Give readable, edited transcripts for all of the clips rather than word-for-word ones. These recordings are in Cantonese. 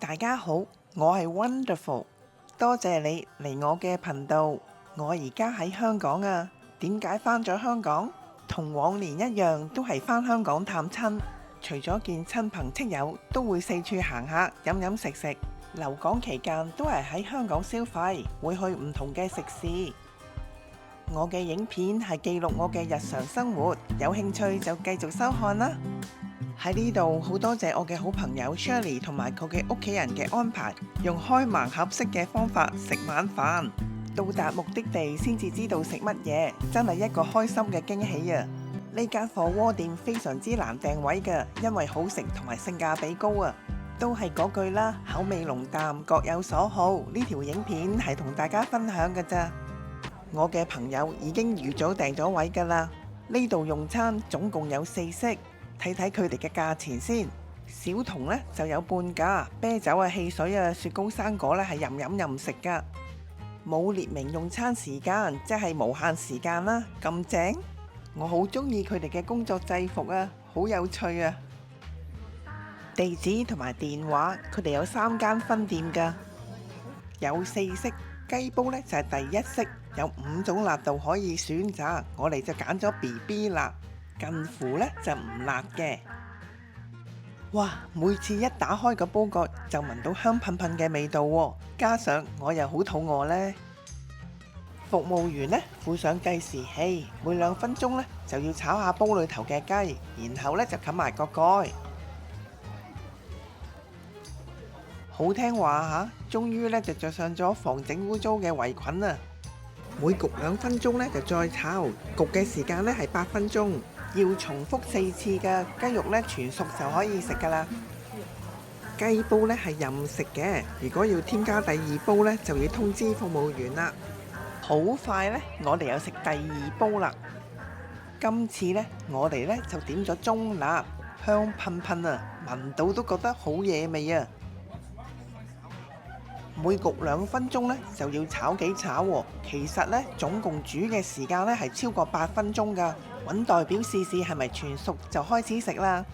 大家好，我係 Wonderful，多謝你嚟我嘅頻道。我而家喺香港啊，點解返咗香港？同往年一樣，都係返香港探親。除咗見親朋戚友，都會四處行下，飲飲食食。留港期間都係喺香港消費，會去唔同嘅食肆。我嘅影片係記錄我嘅日常生活，有興趣就繼續收看啦。喺呢度好多謝我嘅好朋友 Shirley 同埋佢嘅屋企人嘅安排，用開盲盒式嘅方法食晚飯，到達目的地先至知道食乜嘢，真係一個開心嘅驚喜啊！呢間火鍋店非常之難訂位㗎，因為好食同埋性價比高啊！都係嗰句啦，口味濃淡各有所好。呢條影片係同大家分享㗎咋。我嘅朋友已經預早訂咗位㗎啦。呢度用餐總共有4式，睇睇佢哋嘅價錢先。小童呢就有半價，啤酒啊、汽水啊、雪糕、生果呢係任飲任食㗎。冇列明用餐時間，即係無限時間啦，咁正。我好中意佢哋嘅工作制服啊，好有趣啊！地址同埋電話，佢哋有3間分店㗎，有4式。雞煲呢就係第1式，有5種辣度可以選擇，我哋就揀咗 BB 辣，近乎呢就唔辣嘅。哇！每次一打開個煲蓋就聞到香噴噴嘅味道喎，加上我又好肚餓呢。服務員呢附上計時器，每2分鐘呢就要炒下煲裏頭嘅雞，然後呢就冚埋個蓋。好聽話嚇，終於呢就着上咗防整污糟嘅圍裙啊！每焗2分鐘呢就再炒，焗嘅時間呢係8分鐘，要重複4次㗎。雞肉呢全熟就可以食㗎啦。雞煲呢係任食嘅，如果要添加第2煲呢，就要通知服務員啦。好快呢，我哋又食第2煲啦。今次呢，我哋呢就點咗中辣，香噴噴啊，聞到都覺得好惹味啊！每焗2分鐘呢，就要炒幾炒喎，其實呢，總共煮嘅時間呢係超過8分鐘㗎。揾代表試試係咪全熟就開始食啦。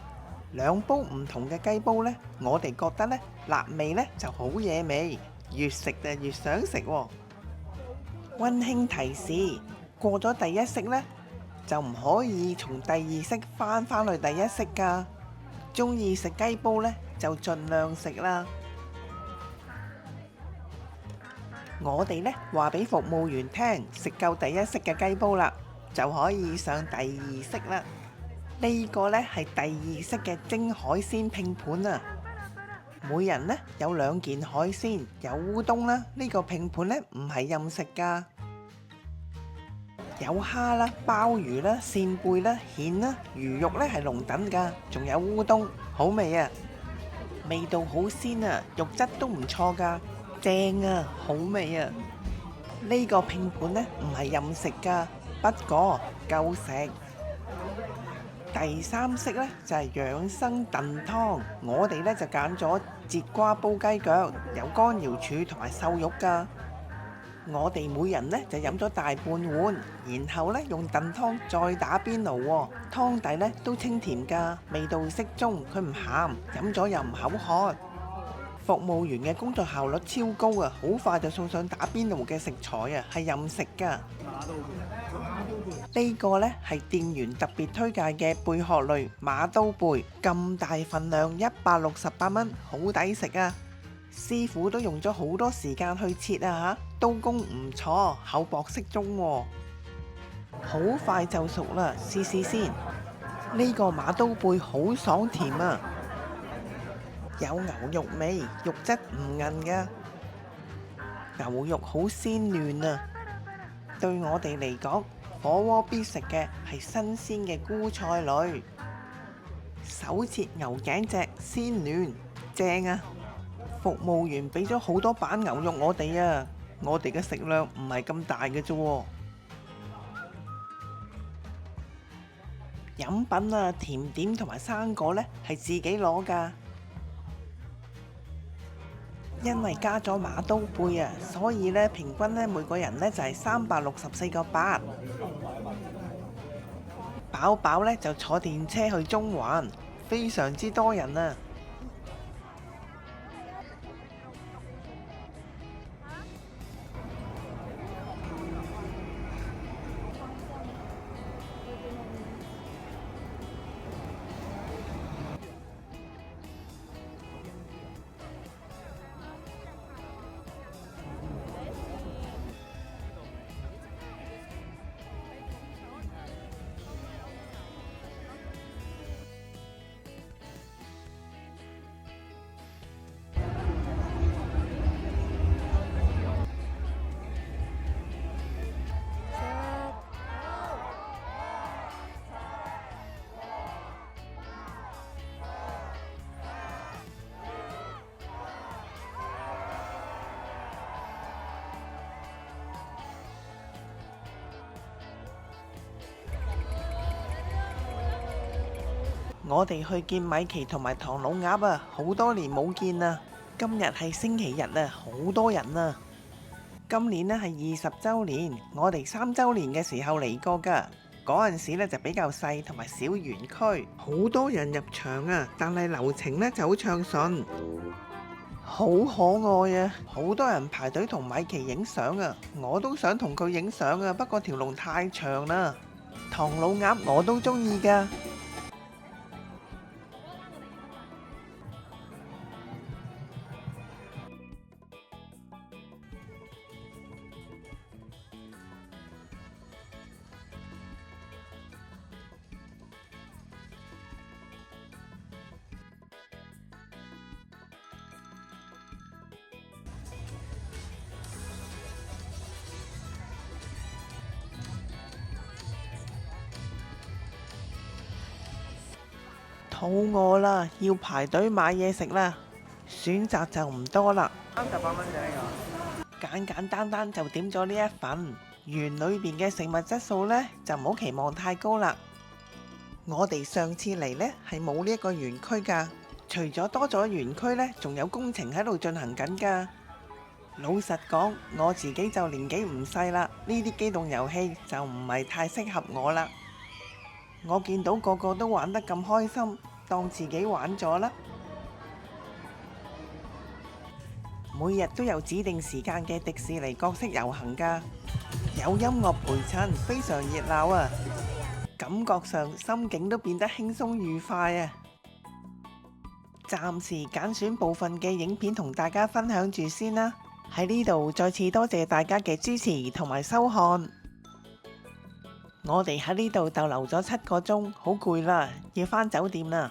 2煲唔同嘅雞煲呢，我哋覺得呢辣味呢就好惹味，越食就越想食喎。溫馨提示：過咗第1式呢，就唔可以從第2式返去第1式㗎。鍾意食雞煲呢，就盡量食啦。我哋呢話俾服務員聽，食夠第1式嘅雞煲啦，就可以上第2式啦。呢個呢係第2式嘅蒸海鮮拼盤啊！每人呢有2件海鮮，有烏冬啦。呢個拼盤呢唔係任食㗎，有蝦啦、鮑魚啦、扇貝啦、蜆啦、魚肉呢係龍躉㗎，仲有烏冬，好味啊！味道好鮮啊，肉質都唔錯㗎。正啊，好味啊！呢個拼盤呢唔係任食㗎，不過夠食。第3式呢就係養生燉湯，我哋呢就揀咗節瓜煲雞腳，有乾瑤柱同埋瘦肉㗎。我哋每人呢就飲咗大半碗，然後呢用燉湯再打邊爐喎，湯底呢都清甜㗎，味道適中，佢唔鹹，飲咗又唔口渴。服務員嘅工作效率超高啊，好快就送上打邊爐嘅食材啊，係任食㗎。呢個呢係店員特別推介嘅貝殼類馬刀貝，咁大份量168蚊，好抵食啊！師傅都用咗好多時間去切啊嚇，刀工唔錯，厚薄適中喎，好快就熟啦，試試先。呢個馬刀貝好爽甜啊！有牛肉味，肉質唔韌㗎，牛肉好鮮嫩啊！對我哋嚟講，火鍋必食嘅係新鮮嘅菇菜類，手切牛頸脊鮮嫩，正啊！服務員俾咗好多板牛肉我哋啊，我哋嘅食量唔係咁大嘅啫喎。飲品啊、甜點同埋生果呢係自己攞㗎。因為加咗馬刀貝啊，所以呢平均呢每個人呢就係364個8，飽飽呢就坐電車去中環，非常之多人啊！我哋去見米奇同埋唐老鴨啊，好多年冇見啦。今日係星期日啊，好多人啊。今年呢係20週年，我哋3週年嘅時候嚟過㗎。嗰陣時呢就比較細同埋小園區，好多人入場啊，但係流程呢就好暢順，好可愛啊！好多人排隊同米奇影相啊，我都想同佢影相啊，不過條龍太長啦。唐老鴨我都中意㗎。肚餓啦，要排隊買嘢食啦，選擇就唔多啦。38蚊啫呢個，簡簡單單就點咗呢一份。園裏邊嘅食物質素呢，就唔好期望太高啦。我哋上次嚟呢係冇呢一個園區㗎，除咗多咗園區呢，仲有工程喺度進行緊㗎。老實講，我自己就年紀唔細啦，呢啲機動遊戲就唔係太適合我啦。我見到個個都玩得咁開心，當自己玩咗啦。每日都有指定時間嘅迪士尼角色遊行㗎，有音樂陪襯，非常熱鬧啊！感覺上心境都變得輕鬆愉快啊！暫時揀選部分嘅影片同大家分享住先啦。喺呢度再次多謝大家嘅支持同埋收看。我哋喺呢度逗留咗7個鐘，好攰啦，要返酒店啦。